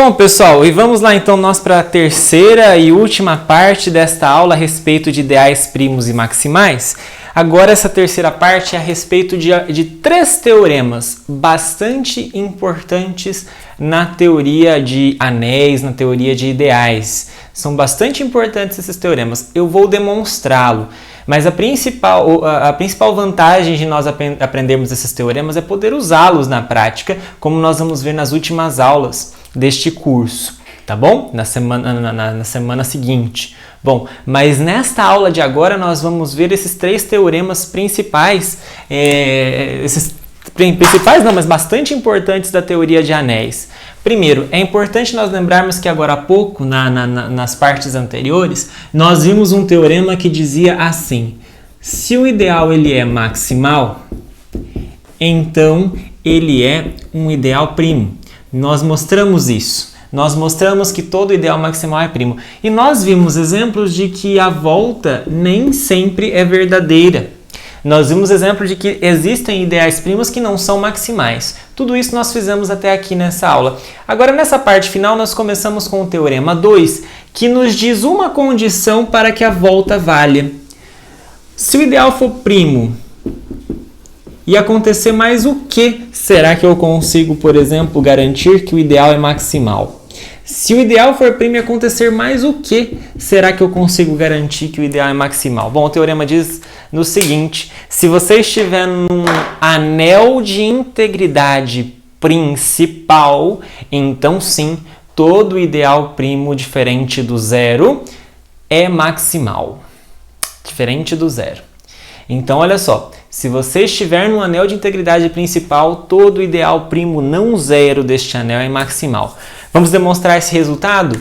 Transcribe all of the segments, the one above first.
Bom, pessoal, e vamos lá então nós para a terceira e última parte desta aula a respeito de ideais primos e maximais. Agora essa terceira parte é a respeito de três teoremas bastante importantes na teoria de anéis, na teoria de ideais. São bastante importantes esses teoremas. Eu vou demonstrá-lo, mas a principal vantagem de nós aprendermos esses teoremas é poder usá-los na prática, como nós vamos ver nas últimas aulas deste curso, tá bom? Na semana seguinte. Bom, mas nesta aula de agora nós vamos ver esses três teoremas principais, mas bastante importantes da teoria de anéis. Primeiro, é importante nós lembrarmos que agora há pouco, nas partes anteriores, nós vimos um teorema que dizia assim: se o ideal ele é maximal, então ele é um ideal primo. Nós mostramos isso. Nós mostramos que todo ideal maximal é primo. E nós vimos exemplos de que a volta nem sempre é verdadeira. Nós vimos exemplos de que existem ideais primos que não são maximais. Tudo isso nós fizemos até aqui nessa aula. Agora, nessa parte final, nós começamos com o teorema 2, que nos diz uma condição para que a volta valha. Se o ideal for primo e acontecer mais o que será que eu consigo, por exemplo, garantir que o ideal é maximal? Se o ideal for primo e acontecer mais o que será que eu consigo garantir que o ideal é maximal? Bom, o teorema diz no seguinte: se você estiver num anel de integridade principal, então sim, todo ideal primo diferente do zero é maximal. Diferente do zero. Então, olha só, se você estiver no anel de integridade principal, todo ideal primo não zero deste anel é maximal. Vamos demonstrar esse resultado?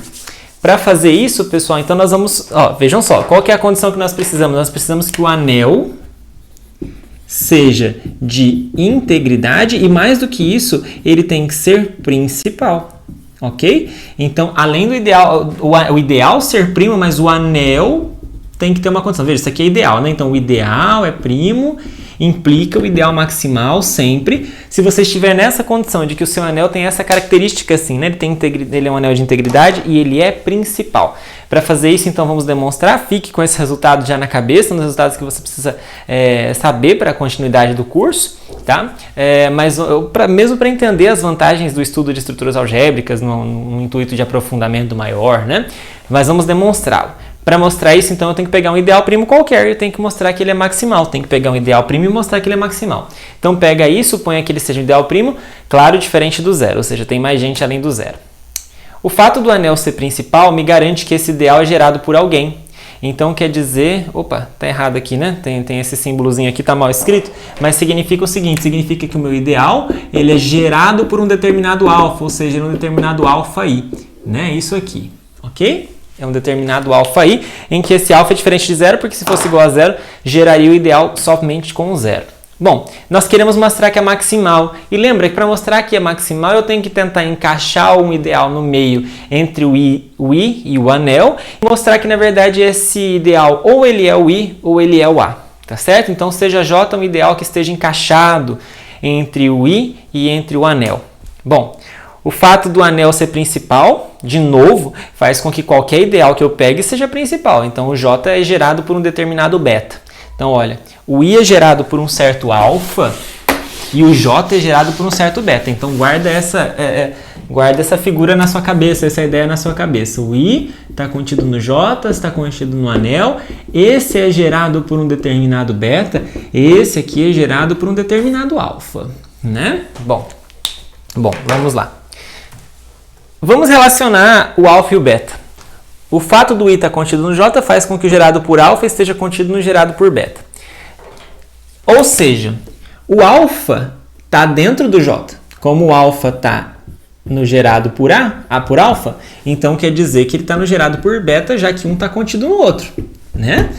Para fazer isso, pessoal, então nós vamos... vejam só, qual que é a condição que nós precisamos? Nós precisamos que o anel seja de integridade e, mais do que isso, ele tem que ser principal. Ok? Então, além do ideal, o ideal ser primo, mas o anel tem que ter uma condição. Veja, isso aqui é ideal, né? Então, o ideal é primo, implica o ideal maximal sempre. Se você estiver nessa condição de que o seu anel tem essa característica assim, né? Ele é um anel de integridade e ele é principal. Para fazer isso, então, vamos demonstrar. Fique com esse resultado já na cabeça, nos resultados que você precisa saber para a continuidade do curso, tá? Mas mesmo para entender as vantagens do estudo de estruturas algébricas no intuito de aprofundamento maior, né? Mas vamos demonstrá-lo. Para mostrar isso, então, eu tenho que pegar um ideal primo qualquer e eu tenho que mostrar que ele é maximal. Tem que pegar um ideal primo e mostrar que ele é maximal. Então, pega isso, suponha que ele seja um ideal primo, claro, diferente do zero, ou seja, tem mais gente além do zero. O fato do anel ser principal me garante que esse ideal é gerado por alguém. Então, quer dizer... Opa, tá errado aqui, né? Tem esse símbolozinho aqui, tá mal escrito, mas significa o seguinte, significa que o meu ideal, ele é gerado por um determinado alfa, ou seja, um determinado alfa i, né? Isso aqui, ok? É um determinado alfa i, em que esse alfa é diferente de zero, porque se fosse igual a zero, geraria o ideal somente com zero. Bom, nós queremos mostrar que é maximal. E lembra que para mostrar que é maximal, eu tenho que tentar encaixar um ideal no meio entre o i e o anel, e mostrar que, na verdade, esse ideal ou ele é o i ou ele é o a. Tá certo? Então, seja j um ideal que esteja encaixado entre o i e entre o anel. Bom, o fato do anel ser principal, de novo, faz com que qualquer ideal que eu pegue seja principal. Então, o j é gerado por um determinado beta. Então, olha, o i é gerado por um certo alfa e o j é gerado por um certo beta. Então, guarda essa figura na sua cabeça, essa ideia na sua cabeça. O i está contido no j, está contido no anel. Esse é gerado por um determinado beta. Esse aqui é gerado por um determinado alfa, né? Bom, vamos lá. Vamos relacionar o alfa e o beta. O fato do i estar contido no j faz com que o gerado por alfa esteja contido no gerado por beta. Ou seja, o alfa está dentro do j. Como o alfa está no gerado por a por alfa, então quer dizer que ele está no gerado por beta, já que um está contido no outro, né?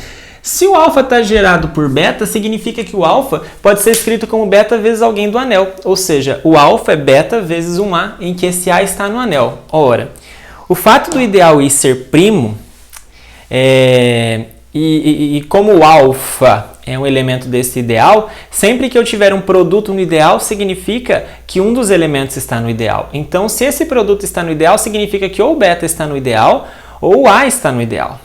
Se o alfa está gerado por beta, significa que o alfa pode ser escrito como beta vezes alguém do anel. Ou seja, o alfa é beta vezes um a, em que esse a está no anel. Ora, o fato do ideal i ser primo, e como o alfa é um elemento desse ideal, sempre que eu tiver um produto no ideal, significa que um dos elementos está no ideal. Então, se esse produto está no ideal, significa que ou o beta está no ideal, ou o A está no ideal.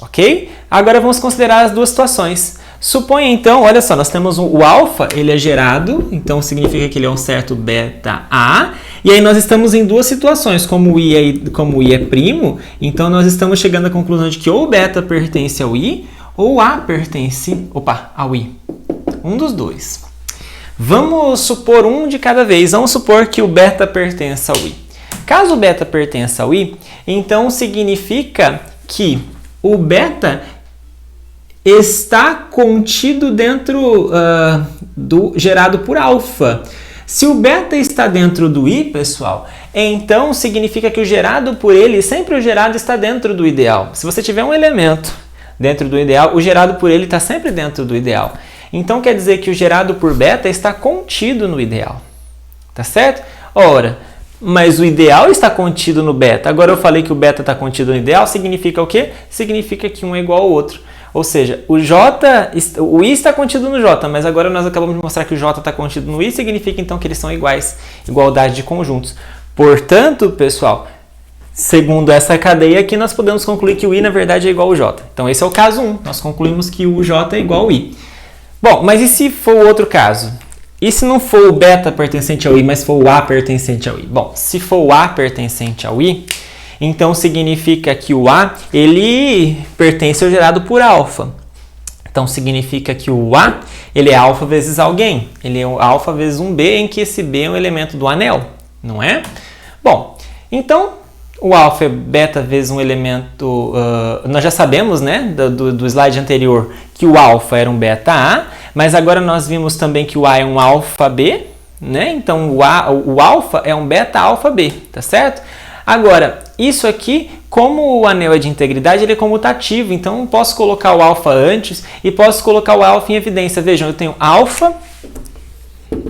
Ok? Agora vamos considerar as duas situações. Suponha então, olha só, nós temos o alfa, ele é gerado, então significa que ele é um certo beta A, e aí nós estamos em duas situações, como o I é primo, então nós estamos chegando à conclusão de que ou o beta pertence ao I, ou o A pertence, ao I. Um dos dois. Vamos supor um de cada vez, vamos supor que o beta pertença ao I. Caso o beta pertença ao I, então significa que o beta está contido dentro do gerado por alfa. Se o beta está dentro do I, pessoal, então significa que o gerado por ele, sempre o gerado está dentro do ideal. Se você tiver um elemento dentro do ideal, o gerado por ele está sempre dentro do ideal. Então quer dizer que o gerado por beta está contido no ideal. Tá certo? Ora, mas o ideal está contido no beta. Agora eu falei que o beta está contido no ideal, significa o quê? Significa que um é igual ao outro. Ou seja, o I está contido no J, mas agora nós acabamos de mostrar que o J está contido no I, significa então que eles são iguais, igualdade de conjuntos. Portanto, pessoal, segundo essa cadeia aqui, nós podemos concluir que o I, na verdade, é igual ao J. Então, esse é o caso 1. Nós concluímos que o J é igual ao I. Bom, mas e se for o outro caso? E se não for o beta pertencente ao I, mas for o A pertencente ao I? Bom, se for o A pertencente ao I, então significa que o A, ele pertence ao gerado por alfa. Então significa que o A, ele é alfa vezes alguém. Ele é alfa vezes um B, em que esse B é um elemento do anel, não é? Bom, então o alfa é beta vezes um elemento... nós já sabemos, né, do slide anterior, que o alfa era um beta A, mas agora nós vimos também que o A é um alfa B, né? Então o alfa é um beta alfa B, tá certo? Agora, isso aqui, como o anel é de integridade, ele é comutativo, então eu posso colocar o alfa antes e posso colocar o alfa em evidência. Vejam, eu tenho alfa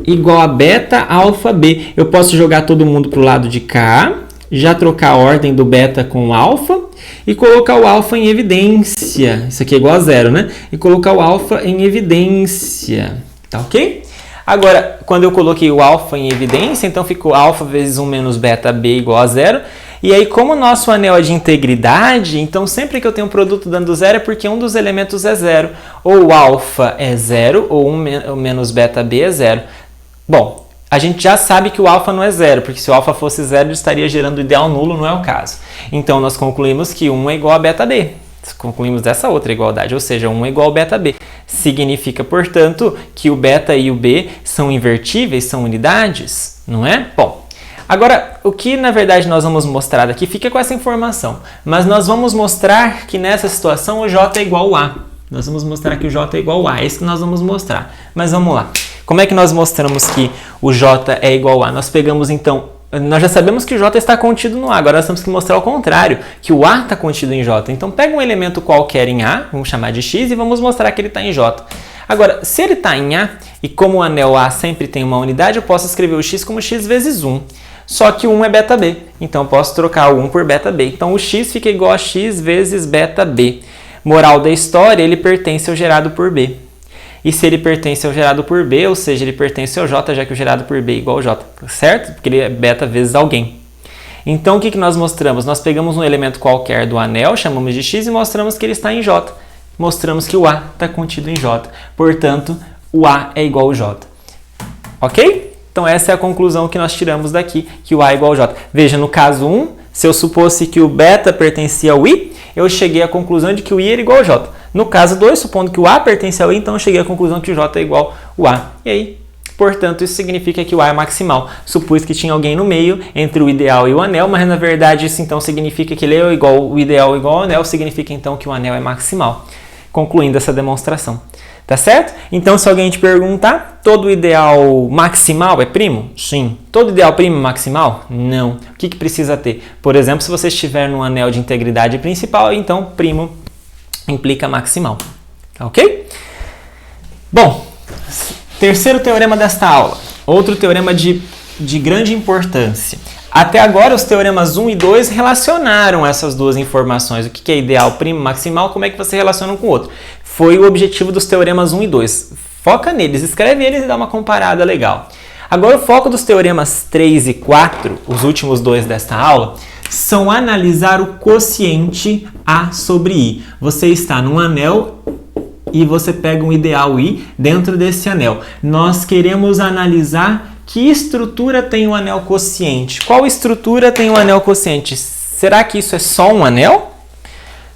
igual a beta alfa B. Eu posso jogar todo mundo para o lado de cá, já trocar a ordem do beta com o alfa e colocar o alfa em evidência. Isso aqui é igual a 0, né? E colocar o alfa em evidência. Tá ok? Agora, quando eu coloquei o alfa em evidência, então ficou alfa vezes 1 menos beta B igual a 0. E aí, como o nosso anel é de integridade, então sempre que eu tenho um produto dando 0 é porque um dos elementos é 0. Ou o alfa é 0, ou 1 menos beta B é 0. Bom, a gente já sabe que o alfa não é 0, porque se o alfa fosse 0, ele estaria gerando ideal nulo, não é o caso. Então, nós concluímos que 1 é igual a beta B. Concluímos dessa outra igualdade, ou seja, 1 é igual a beta B. Significa, portanto, que o beta e o B são invertíveis, são unidades, não é? Bom, agora, o que na verdade nós vamos mostrar aqui, fica com essa informação, mas nós vamos mostrar que nessa situação o J é igual a A. Nós vamos mostrar que o J é igual a A, é isso que nós vamos mostrar. Mas vamos lá. Como é que nós mostramos que o J é igual a A? Nós pegamos então... Nós já sabemos que o J está contido no A, agora nós temos que mostrar o contrário, que o A está contido em J. Então pega um elemento qualquer em A, vamos chamar de X, e vamos mostrar que ele está em J. Agora, se ele está em A, e como o anel A sempre tem uma unidade, eu posso escrever o X como X vezes 1. Só que o 1 é beta B, então eu posso trocar o 1 por beta B. Então o X fica igual a X vezes beta B. Moral da história, ele pertence ao gerado por B. E se ele pertence ao gerado por B, ou seja, ele pertence ao J, já que o gerado por B é igual ao J, certo? Porque ele é beta vezes alguém. Então, o que nós mostramos? Nós pegamos um elemento qualquer do anel, chamamos de X e mostramos que ele está em J. Mostramos que o A está contido em J. Portanto, o A é igual ao J. Ok? Então, essa é a conclusão que nós tiramos daqui, que o A é igual ao J. Veja, no caso 1, se eu supôsse que o beta pertencia ao I, eu cheguei à conclusão de que o I era igual ao J. No caso 2, supondo que o A pertence ao I, então eu cheguei à conclusão que o J é igual ao A. E aí, portanto, isso significa que o A é maximal. Supus que tinha alguém no meio, entre o ideal e o anel, mas na verdade isso então significa que ele é igual, o ideal é igual ao anel, significa então que o anel é maximal. Concluindo essa demonstração. Tá certo? Então, se alguém te perguntar, todo ideal maximal é primo? Sim. Todo ideal primo é maximal? Não. O que precisa ter? Por exemplo, se você estiver no anel de integridade principal, então primo implica maximal. Ok? Bom, terceiro teorema desta aula. Outro teorema de grande importância. Até agora, os teoremas 1 e 2 relacionaram essas duas informações. O que é ideal primo maximal, como é que você relaciona um com o outro. foi o objetivo dos teoremas 1 e 2. Foca neles, escreve eles e dá uma comparada legal. Agora, o foco dos teoremas 3 e 4, os últimos dois desta aula, são analisar o quociente A sobre I. Você está num anel e você pega um ideal I dentro desse anel. Nós queremos analisar que estrutura tem o anel quociente. Qual estrutura tem o anel quociente? Será que isso é só um anel?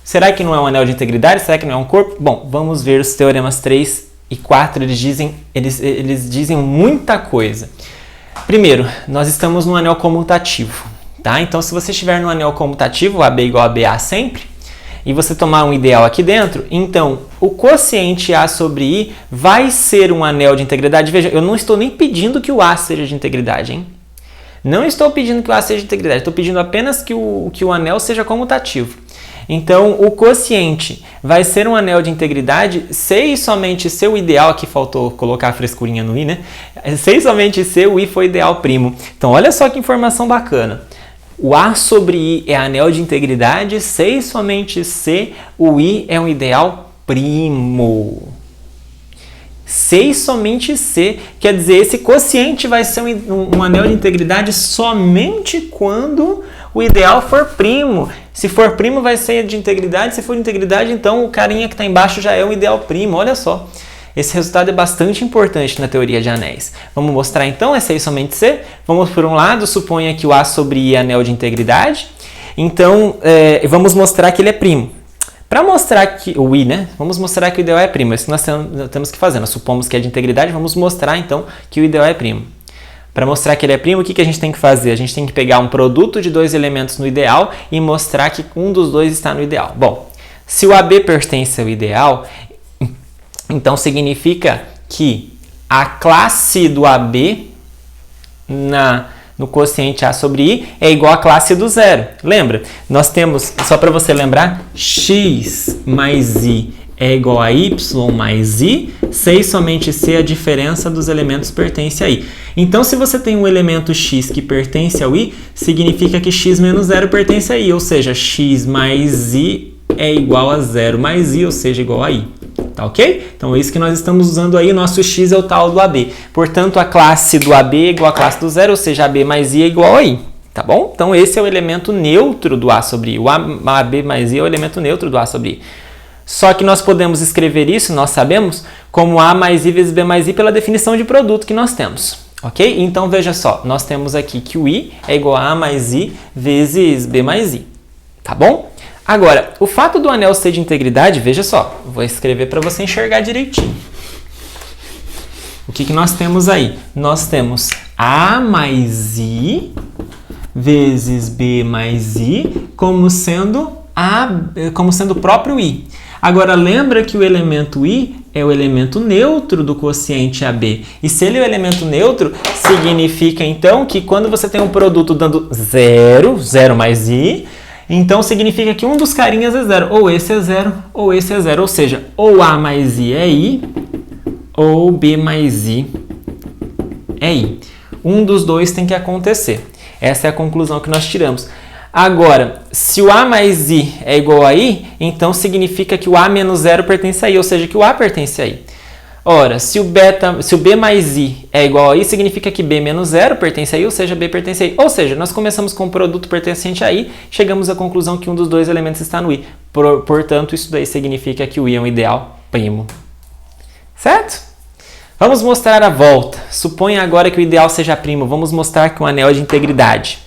Será que não é um anel de integridade? Será que não é um corpo? Bom, vamos ver os teoremas 3 e 4. Eles dizem muita coisa. Primeiro, nós estamos num anel comutativo. Tá? Então, se você estiver no anel comutativo, AB igual a BA sempre, e você tomar um ideal aqui dentro, então o quociente A sobre I vai ser um anel de integridade. Veja, eu não estou nem pedindo que o A seja de integridade, hein? Não estou pedindo que o A seja de integridade, estou pedindo apenas que o anel seja comutativo. Então, o quociente vai ser um anel de integridade se e somente se o ideal, aqui faltou colocar a frescurinha no I, né? Se e somente se o I for ideal primo. Então, olha só que informação bacana. O A sobre I é anel de integridade se e somente se o I é um ideal primo. Se e somente se, quer dizer, esse quociente vai ser um anel de integridade somente quando o ideal for primo. Se for primo, vai ser de integridade. Se for de integridade, então o carinha que está embaixo já é um ideal primo. Olha só. Esse resultado é bastante importante na teoria de anéis. Vamos mostrar então, é se e somente se. Vamos por um lado, suponha que o A sobre I é anel de integridade. Então, vamos mostrar que ele é primo. Para mostrar que o I, né? Vamos mostrar que o ideal é primo. Isso que nós temos que fazer. Nós supomos que é de integridade, vamos mostrar então que o ideal é primo. Para mostrar que ele é primo, o que a gente tem que fazer? A gente tem que pegar um produto de dois elementos no ideal e mostrar que um dos dois está no ideal. Bom, se o AB pertence ao ideal, então significa que a classe do AB no quociente A sobre I é igual à classe do zero. Lembra? Nós temos, só para você lembrar, x mais I é igual a y mais I, se e somente se a diferença dos elementos pertence a I. Então, se você tem um elemento x que pertence ao I, significa que x menos zero pertence a I, ou seja, x mais I é igual a zero mais I, ou seja, igual a I. Tá ok? Então, é isso que nós estamos usando aí. O nosso x é o tal do AB. Portanto, a classe do AB é igual à classe do zero, ou seja, AB mais I é igual a I. Tá bom? Então, esse é o elemento neutro do A sobre I. O AB mais I é o elemento neutro do A sobre I. Só que nós podemos escrever isso, nós sabemos, como A mais I vezes B mais I pela definição de produto que nós temos. Ok? Então, veja só. Nós temos aqui que o I é igual a A mais I vezes B mais I. Tá bom? Agora, o fato do anel ser de integridade, veja só, vou escrever para você enxergar direitinho. O que nós temos aí? Nós temos A mais I vezes B mais I como sendo o próprio I. Agora, lembra que o elemento I é o elemento neutro do quociente AB. E se ele é o elemento neutro, significa então que quando você tem um produto dando zero mais I, então significa que um dos carinhas é zero. Ou esse é zero, ou esse é zero. Ou seja, ou A mais I é I, ou B mais I é I. Um dos dois tem que acontecer. Essa é a conclusão que nós tiramos. Agora, se o A mais I é igual a I, então significa que o A menos zero pertence a I, ou seja, que o A pertence a I. Ora, se o B mais I é igual a I, significa que B menos zero pertence a I, ou seja, B pertence a I. Ou seja, nós começamos com um produto pertencente a I, chegamos à conclusão que um dos dois elementos está no I. Portanto, isso daí significa que o I é um ideal primo. Certo? Vamos mostrar a volta. Suponha agora que o ideal seja primo. Vamos mostrar que um anel é de integridade.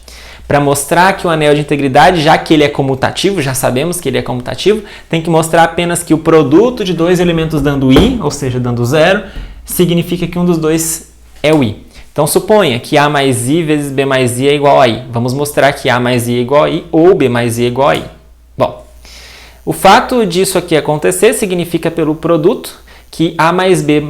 Para mostrar que o anel de integridade, já que ele é comutativo, já sabemos que ele é comutativo, tem que mostrar apenas que o produto de dois elementos dando I, ou seja, dando zero, significa que um dos dois é o I. Então, suponha que A mais I vezes B mais I é igual a I. Vamos mostrar que A mais I é igual a I ou B mais I é igual a I. Bom, o fato disso aqui acontecer significa pelo produto que AB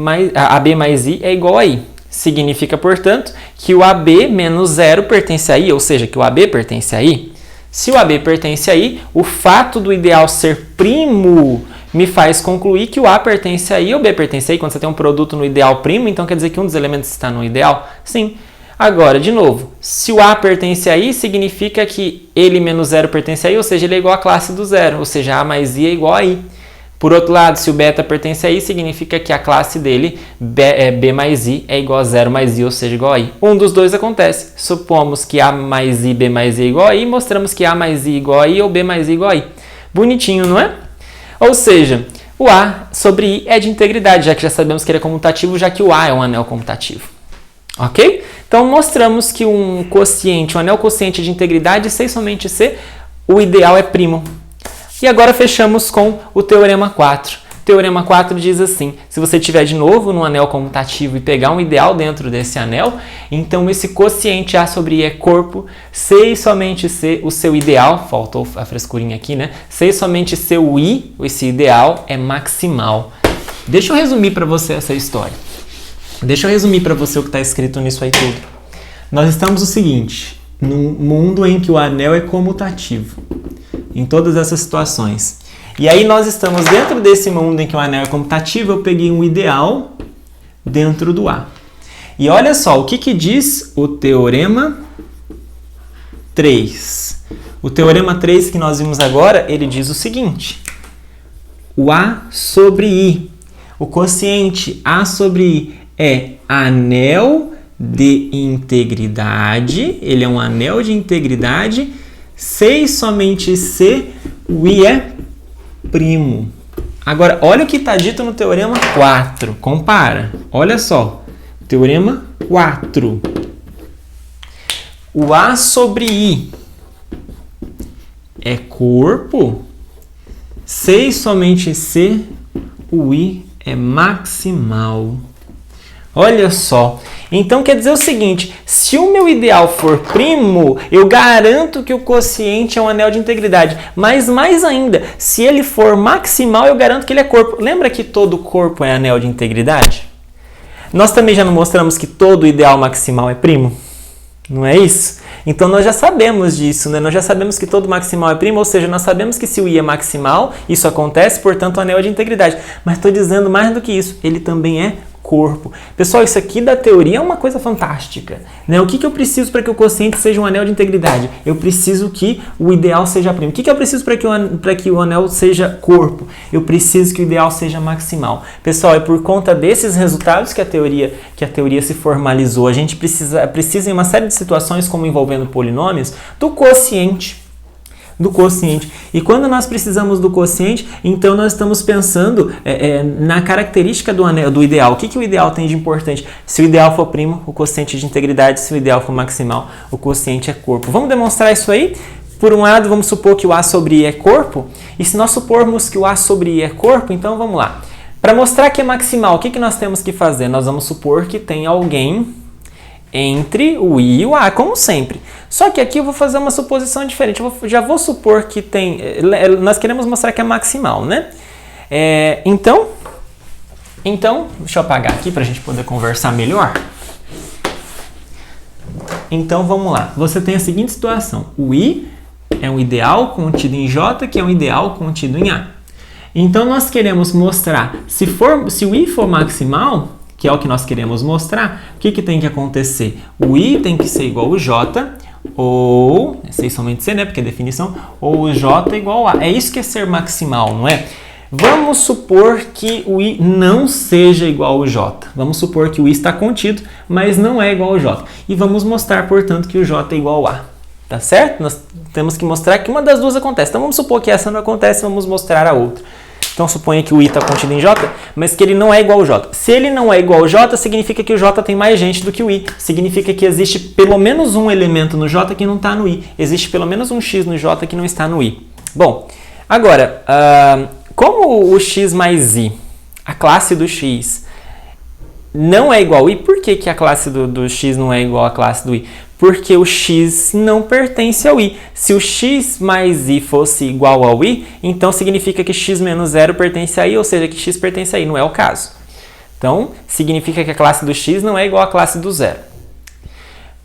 mais I é igual a I. Significa, portanto, que o AB menos zero pertence a I, ou seja, que o AB pertence a I. Se o AB pertence a I, o fato do ideal ser primo me faz concluir que o A pertence a I ou B pertence a I. Quando você tem um produto no ideal primo, então quer dizer que um dos elementos está no ideal? Sim. Agora, de novo, se o A pertence a I, significa que ele menos zero pertence a I, ou seja, ele é igual à classe do zero, ou seja, A mais I é igual a I. Por outro lado, se o beta pertence a I, significa que a classe dele, B mais I, é igual a 0 mais I, ou seja, igual a I. Um dos dois acontece. Supomos que A mais I, B mais I é igual a I, mostramos que A mais I igual a I ou B mais I igual a I. Bonitinho, não é? Ou seja, o A sobre I é de integridade, já que já sabemos que ele é comutativo, já que o A é um anel comutativo. Ok? Então, mostramos que um quociente, um anel quociente de integridade, C e somente C, o ideal é primo. E agora fechamos com o teorema 4. O teorema 4 diz assim, se você tiver de novo no anel comutativo e pegar um ideal dentro desse anel, então esse quociente A sobre I é corpo, C e somente C, o seu ideal, faltou a frescurinha aqui, né? C e somente C, o I, esse ideal, é maximal. Deixa eu resumir para você essa história. Deixa eu resumir para você o que está escrito nisso aí tudo. Nós estamos o seguinte, num mundo em que o anel é comutativo, em todas essas situações. E aí nós estamos dentro desse mundo em que o anel é comutativo, eu peguei um ideal dentro do A. E olha só, o que diz o teorema 3? O teorema 3 que nós vimos agora, ele diz o seguinte, o A sobre I, o quociente A sobre I é anel de integridade, ele é um anel de integridade, C e somente C, o I é primo. Agora, olha o que está dito no teorema 4, compara, olha só, teorema 4, o A sobre I é corpo, C e somente C, o I é maximal. Olha só, então quer dizer o seguinte, se o meu ideal for primo, eu garanto que o quociente é um anel de integridade, mas mais ainda, se ele for maximal, eu garanto que ele é corpo. Lembra que todo corpo é anel de integridade? Nós também já não mostramos que todo ideal maximal é primo? Não é isso? Então nós já sabemos disso, né? Nós já sabemos que todo maximal é primo, ou seja, nós sabemos que se o I é maximal, isso acontece, portanto o anel é de integridade. Mas estou dizendo mais do que isso, ele também é corpo. Pessoal, isso aqui da teoria é uma coisa fantástica, né? O que eu preciso para que o quociente seja um anel de integridade? Eu preciso que o ideal seja primo. O que eu preciso para que o anel seja corpo? Eu preciso que o ideal seja maximal. Pessoal, é por conta desses resultados que a teoria se formalizou. A gente precisa em uma série de situações, como envolvendo polinômios, do quociente. E quando nós precisamos do quociente, então nós estamos pensando na característica do anel, do ideal. O que o ideal tem de importante? Se o ideal for primo, o quociente é de integridade. Se o ideal for maximal, o quociente é corpo. Vamos demonstrar isso aí? Por um lado, vamos supor que o A sobre I é corpo. E se nós supormos que o A sobre I é corpo, então vamos lá. Para mostrar que é maximal, o que nós temos que fazer? Nós vamos supor que tem alguém entre o I e o A, como sempre. Só que aqui eu vou fazer uma suposição diferente. Já vou supor que tem... Nós queremos mostrar que é maximal, né? Então, deixa eu apagar aqui para a gente poder conversar melhor. Então, vamos lá. Você tem a seguinte situação. O I é um ideal contido em J, que é um ideal contido em A. Então, nós queremos mostrar, se o I for maximal, que é o que nós queremos mostrar, o que tem que acontecer? O I tem que ser igual ao J, ou, sei somente C, né, porque é definição, ou o J igual a. É isso que é ser maximal, não é? Vamos supor que o I não seja igual ao J. Vamos supor que o I está contido, mas não é igual ao J. E vamos mostrar, portanto, que o J é igual a. Tá certo? Nós temos que mostrar que uma das duas acontece. Então vamos supor que essa não acontece, vamos mostrar a outra. Então suponha que o I está contido em J, mas que ele não é igual ao J. Se ele não é igual ao J, significa que o J tem mais gente do que o I. Significa que existe pelo menos um elemento no J que não está no I. Existe pelo menos um X no J que não está no I. Bom, agora, como o X mais I, a classe do X, não é igual ao I, por que a classe do X não é igual à classe do I? Porque o X não pertence ao I. Se o X mais I fosse igual ao I, então significa que X menos 0 pertence a I, ou seja, que X pertence a I. Não é o caso. Então, significa que a classe do X não é igual à classe do 0.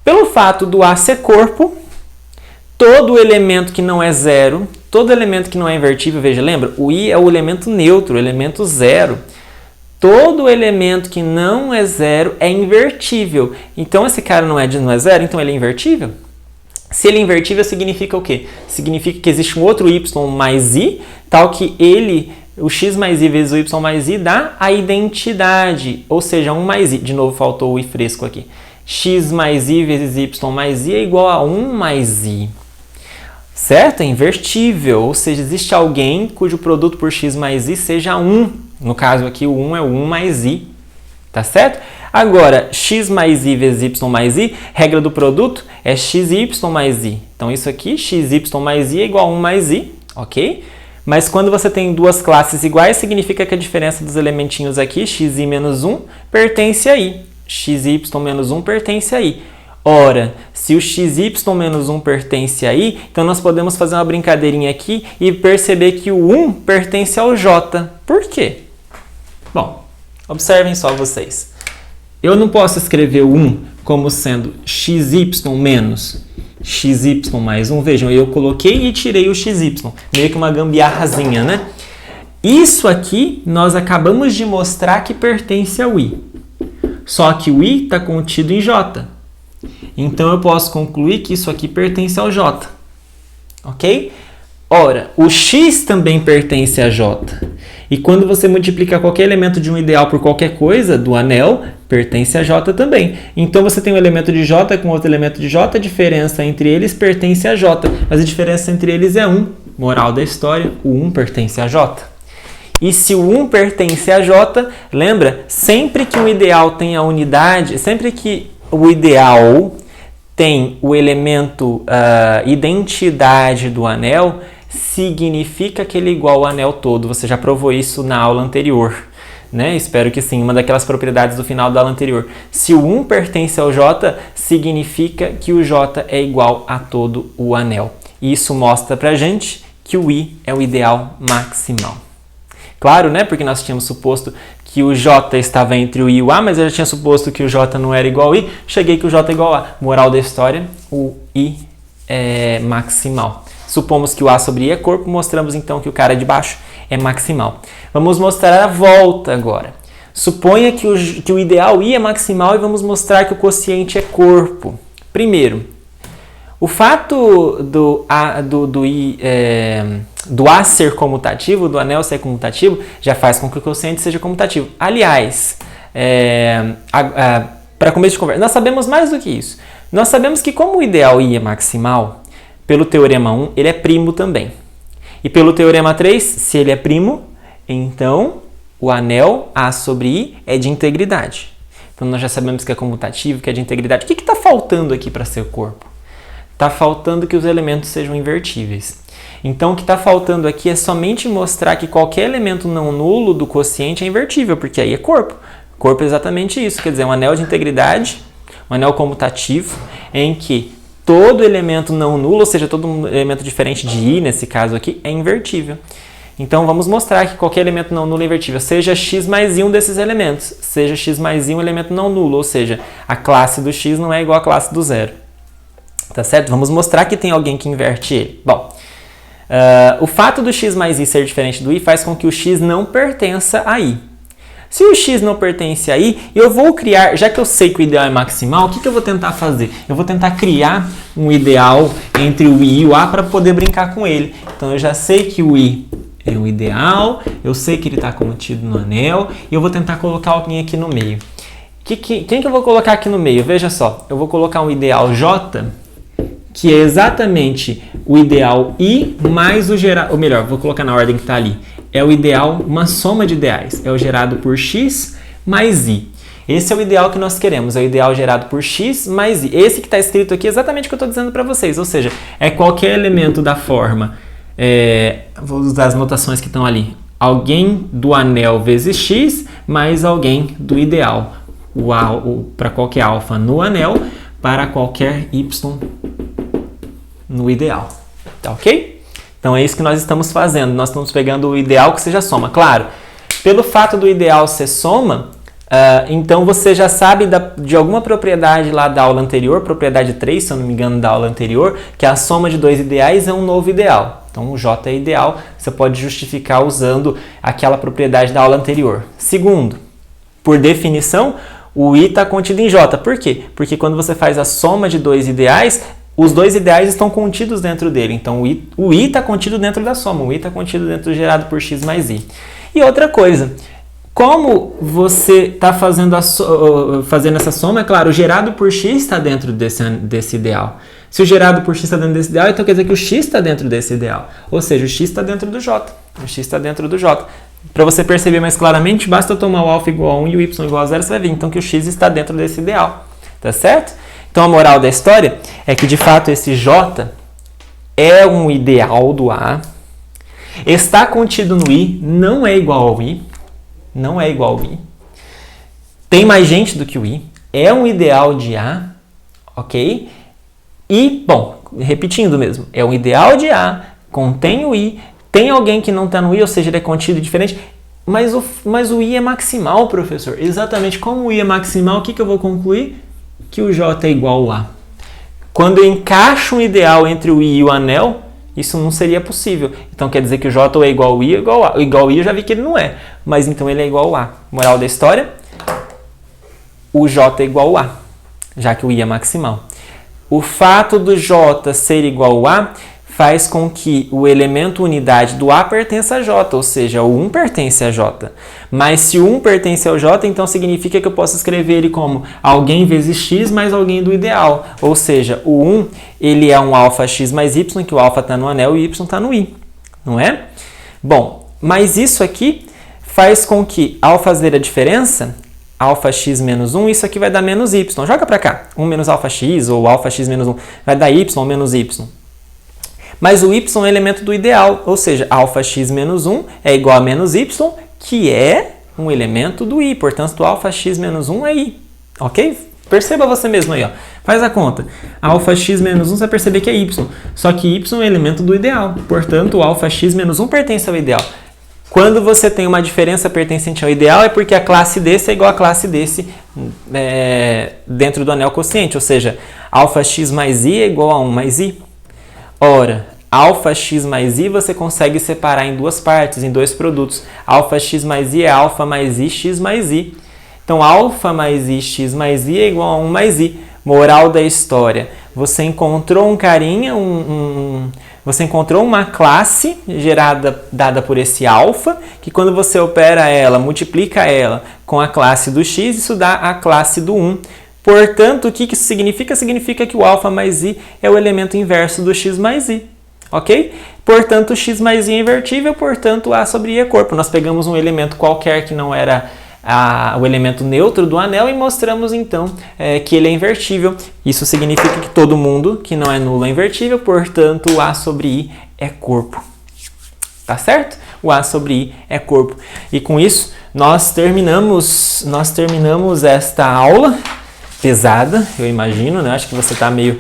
Pelo fato do A ser corpo, todo elemento que não é 0, todo elemento que não é invertível, veja, lembra? O I é o elemento neutro, o elemento 0. Todo elemento que não é 0 é invertível. Então, esse cara não é 0, então ele é invertível? Se ele é invertível, significa o quê? Significa que existe um outro y mais i, tal que ele O x mais i vezes o y mais i dá a identidade, ou seja, 1 mais i. De novo, faltou o i fresco aqui. X mais i vezes y mais i é igual a 1 mais i. Certo? É invertível, ou seja, existe alguém cujo produto por x mais i seja 1. No caso aqui, o 1 é o 1 mais i. Tá certo? Agora, x mais i vezes y mais i, regra do produto é xy mais i. Então, isso aqui, xy mais i é igual a 1 mais i, ok? Mas quando você tem duas classes iguais, significa que a diferença dos elementinhos aqui, xi menos 1, pertence a i. Xy menos 1 pertence a i. Ora, se o xy menos 1 pertence a i, então nós podemos fazer uma brincadeirinha aqui e perceber que o 1 pertence ao j. Por quê? Bom, observem só vocês. Eu não posso escrever o 1 como sendo xy menos xy mais 1. Vejam, eu coloquei e tirei o xy. Meio que uma gambiarrazinha, né? Isso aqui nós acabamos de mostrar que pertence ao i. Só que o i está contido em j. Então eu posso concluir que isso aqui pertence ao j. Ok? Ora, o x também pertence a j. E quando você multiplica qualquer elemento de um ideal por qualquer coisa do anel, pertence a j também. Então você tem um elemento de j com outro elemento de j, a diferença entre eles pertence a j. Mas a diferença entre eles é 1. Moral da história, o 1 pertence a j. E se o 1 pertence a j, lembra, sempre que o ideal tem a unidade, sempre que o ideal tem o elemento identidade do anel, significa que ele é igual ao anel todo. Você já provou isso na aula anterior, né? Espero que sim, uma daquelas propriedades do final da aula anterior. Se o 1 pertence ao j, significa que o j é igual a todo o anel. E isso mostra pra gente que o i é o ideal maximal. Claro, né? Porque nós tínhamos suposto que o j estava entre o i e o a, mas eu já tinha suposto que o j não era igual ao i. Cheguei que o j é igual a a. Moral da história, o i é maximal. Supomos que o a sobre i é corpo, mostramos então que o cara de baixo é maximal. Vamos mostrar a volta agora. Suponha que o ideal i é maximal e vamos mostrar que o quociente é corpo. Primeiro, o fato do a ser comutativo, do anel ser comutativo, já faz com que o quociente seja comutativo. Aliás, para começo de conversa, nós sabemos mais do que isso. Nós sabemos que como o ideal i é maximal, pelo teorema 1, ele é primo também. E pelo teorema 3, se ele é primo, então o anel A sobre I é de integridade. Então nós já sabemos que é comutativo, que é de integridade. O que está faltando aqui para ser corpo? Está faltando que os elementos sejam invertíveis. Então o que está faltando aqui é somente mostrar que qualquer elemento não nulo do quociente é invertível, porque aí é corpo. Corpo é exatamente isso, quer dizer, um anel de integridade, um anel comutativo, em que todo elemento não nulo, ou seja, todo elemento diferente de I, nesse caso aqui, é invertível. Então, vamos mostrar que qualquer elemento não nulo é invertível, seja x mais i um desses elementos, seja x mais i um elemento não nulo, ou seja, a classe do x não é igual à classe do zero. Tá certo? Vamos mostrar que tem alguém que inverte ele. Bom, o fato do x mais i ser diferente do i faz com que o x não pertença a i. Se o x não pertence a i, eu vou criar, já que eu sei que o ideal é maximal, o que eu vou tentar fazer? Eu vou tentar criar um ideal entre o i e o a para poder brincar com ele. Então, eu já sei que o i é um ideal, eu sei que ele está contido no anel, e eu vou tentar colocar alguém aqui no meio. Quem que eu vou colocar aqui no meio? Veja só, eu vou colocar um ideal j, que é exatamente o ideal i mais o gerado, ou melhor, vou colocar na ordem que está ali. É o ideal, uma soma de ideais. É o gerado por x mais i. Esse é o ideal que nós queremos. É o ideal gerado por x mais i. Esse que está escrito aqui é exatamente o que eu estou dizendo para vocês. Ou seja, é qualquer elemento da forma. Vou usar as notações que estão ali. Alguém do anel vezes x mais alguém do ideal. Para qualquer alfa no anel, para qualquer y no ideal. Tá ok? Então é isso que nós estamos fazendo. Nós estamos pegando o ideal que seja soma. Claro, pelo fato do ideal ser soma, então você já sabe de alguma propriedade lá da aula anterior, propriedade 3, se eu não me engano, da aula anterior, que a soma de dois ideais é um novo ideal. Então o J é ideal, você pode justificar usando aquela propriedade da aula anterior. Segundo, por definição, o I está contido em J. Por quê? Porque quando você faz a soma de dois ideais, os dois ideais estão contidos dentro dele. Então, o I está contido dentro da soma, o I está contido dentro do gerado por x mais I. E outra coisa, como você está fazendo essa soma, é claro, o gerado por x está dentro desse ideal. Se o gerado por x está dentro desse ideal, então quer dizer que o x está dentro desse ideal. Ou seja, o x está dentro do j. O x está dentro do j. Para você perceber mais claramente, basta eu tomar o alfa igual a 1 e o y igual a 0, você vai ver então que o x está dentro desse ideal. Tá certo? Então a moral da história é que de fato esse j é um ideal do A, está contido no I, não é igual ao I, não é igual ao I, tem mais gente do que o I, é um ideal de A, ok? E, bom, repetindo mesmo, é um ideal de A, contém o I, tem alguém que não está no I, ou seja, ele é contido diferente, mas o I é maximal, professor. Exatamente, como o I é maximal, o que eu vou concluir? Que o J é igual ao A. Quando eu encaixo um ideal entre o I e o anel, isso não seria possível. Então quer dizer que o J ou é igual ao I ou igual ao A. Igual ao I eu já vi que ele não é, mas então ele é igual ao A. Moral da história, o J é igual ao A, já que o I é maximal. O fato do J ser igual ao A faz com que o elemento unidade do A pertença a J, ou seja, o 1 pertence a J. Mas se o 1 pertence ao J, então significa que eu posso escrever ele como alguém vezes x mais alguém do ideal. Ou seja, o 1 ele é um alfa x mais y, que o alfa está no anel e o y está no I, não é? Bom, mas isso aqui faz com que, ao fazer a diferença, alfa x menos 1, isso aqui vai dar menos y. Joga para cá, 1 menos alfa x ou alfa x menos 1 vai dar y menos y. Mas o y é elemento do ideal, ou seja, alfa x menos 1 é igual a menos y, que é um elemento do i, portanto, alfa x menos 1 é i, ok? Perceba você mesmo aí, ó. Faz a conta. Alfa x menos 1 você vai perceber que é y, só que y é um elemento do ideal, portanto, alfa x menos 1 pertence ao ideal. Quando você tem uma diferença pertencente ao ideal, é porque a classe desse é igual a classe desse dentro do anel quociente, ou seja, alfa x mais i é igual a 1 mais i. Ora, alfa x mais i você consegue separar em duas partes, em dois produtos. Alfa x mais i é alfa mais i x mais i. Então, alfa mais i x mais i é igual a 1 mais i. Moral da história, você encontrou um carinha, você encontrou uma classe dada por esse alfa, que quando você opera ela, multiplica ela com a classe do x, isso dá a classe do 1. Portanto, o que isso significa? Significa que o alfa mais i é o elemento inverso do x mais i, ok? Portanto, o x mais i é invertível, portanto, A sobre I é corpo. Nós pegamos um elemento qualquer que não era o elemento neutro do anel e mostramos, então, que ele é invertível. Isso significa que todo mundo que não é nulo é invertível, portanto, o A sobre I é corpo. Tá certo? O A sobre I é corpo. E com isso, nós terminamos esta aula pesada, eu imagino, né? Acho que você está meio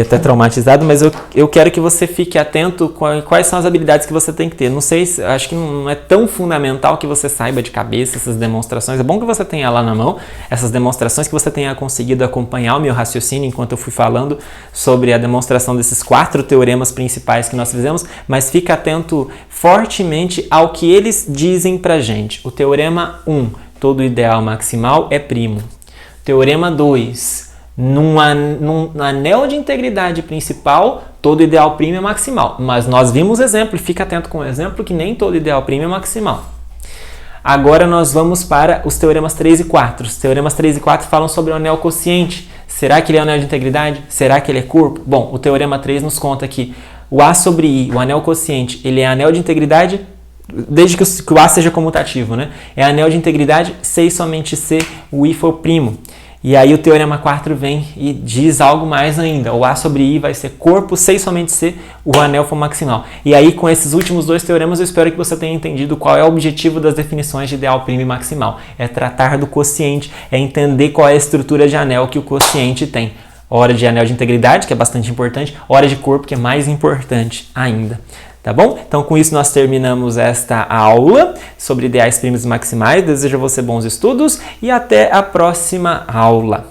até traumatizado, mas eu quero que você fique atento quais são as habilidades que você tem que ter. Não sei, acho que não é tão fundamental que você saiba de cabeça essas demonstrações. É bom que você tenha lá na mão essas demonstrações, que você tenha conseguido acompanhar o meu raciocínio enquanto eu fui falando sobre a demonstração desses 4 teoremas principais que nós fizemos, mas fica atento fortemente ao que eles dizem pra gente. O teorema 1, todo ideal maximal é primo. Teorema 2, num anel de integridade principal, todo ideal primo é maximal. Mas nós vimos exemplo, e fica atento com o exemplo, que nem todo ideal primo é maximal. Agora nós vamos para os teoremas 3 e 4. Os teoremas 3 e 4 falam sobre o anel quociente. Será que ele é um anel de integridade? Será que ele é corpo? Bom, o teorema 3 nos conta que o A sobre I, o anel quociente, ele é anel de integridade desde que o A seja comutativo, né? É anel de integridade C e somente C, o I for primo. E aí o teorema 4 vem e diz algo mais ainda. O A sobre I vai ser corpo, C e somente C, o anel for maximal. E aí com esses últimos 2 teoremas eu espero que você tenha entendido qual é o objetivo das definições de ideal primo e maximal. É tratar do quociente, é entender qual é a estrutura de anel que o quociente tem. Hora de anel de integridade, que é bastante importante, hora de corpo, que é mais importante ainda. Tá bom? Então, com isso, nós terminamos esta aula sobre ideais primos e maximais. Desejo a você bons estudos e até a próxima aula.